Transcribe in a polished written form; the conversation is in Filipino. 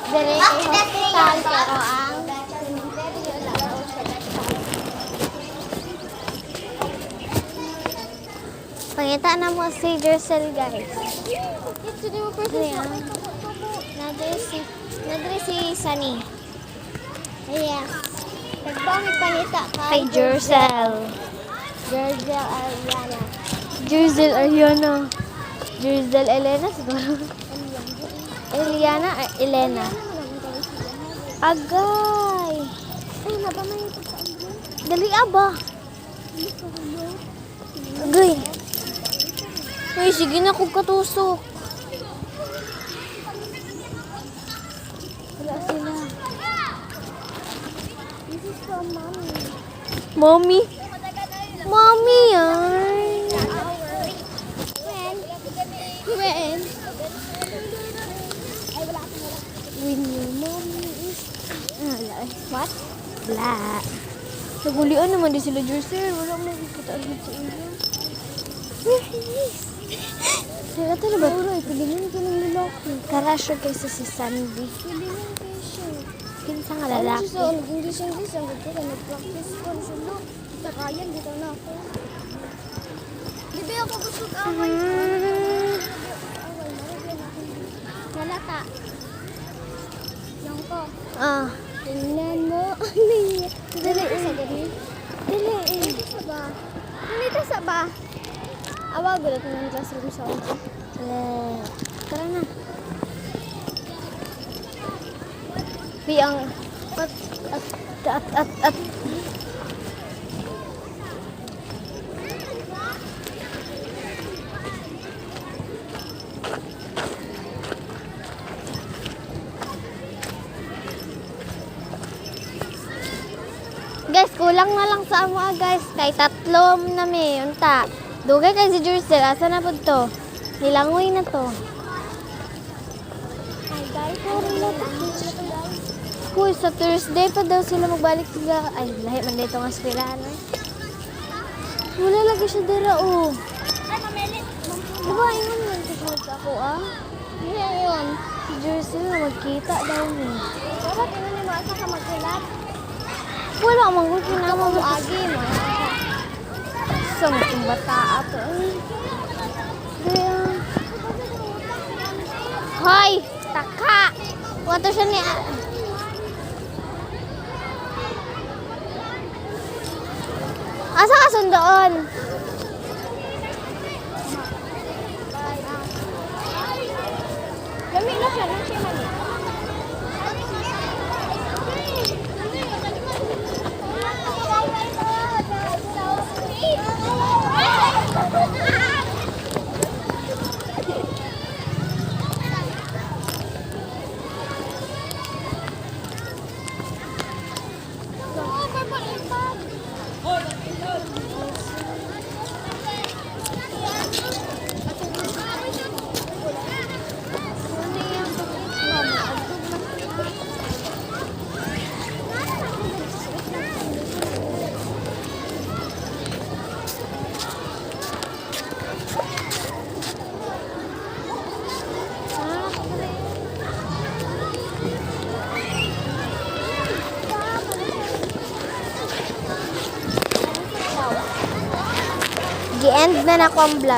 Dali kay hospital pero ang pangita na mo si Jercel, guys. Nadre si Sunny. Yes. Nagbangit pangita kay Jercel. Jercel Ariana. Jercel Ariana. Jercel Elena siguro. Eliana or Elena? Agay! Ay, naba may ito sa ambulance? Dali aba! Agay! Ay, sige na kung katusok. Wala sila. This is from mommy. Mommy? Mommy yan! When? When your mommy is... What? Wala. Nagulian naman din sila, Jercel. Wala mo nakikita agad sa inyo. Sila ito na ba? Uray, pilingan ko ng lalaki. Karasyo kaysa si Sandy. Pilingan kayo siya. Kinsa nga lalaki. Hindi siya. Nag-practice ko na siya. Takayan, dito na ako. Di ba ako gusto away? Malata. Yung ko. Tingnan mo. Dali sa gani. Dali. Nandito sa ba? Awag ulit ng classroom sa ako. Tara na. Biyang at. Guys, kulang na lang sa mga guys. Kay tatlo na may unta. Dugay kay si Jercel. Asa na po to? Nilangoy na to. Ay guys, Kuy, sa Thursday pa daw sila magbalik sila. Ay, lahi man dito nga eskwelahan. Wala lagi siya dira, oh. Ay, mamelit. Diba, ingon yun. Tigod ako, Hindi, yun. Si Jercel na magkita daw niya. Dapat ingon niya maasa ka magkilat. Wala mang kinama mo agi mo. Sa mga bata ato. Hoy, taka. Wato siya ni asa ka sundoon? Dami na siya, nang siya man. Gi-end na ako ang vlog.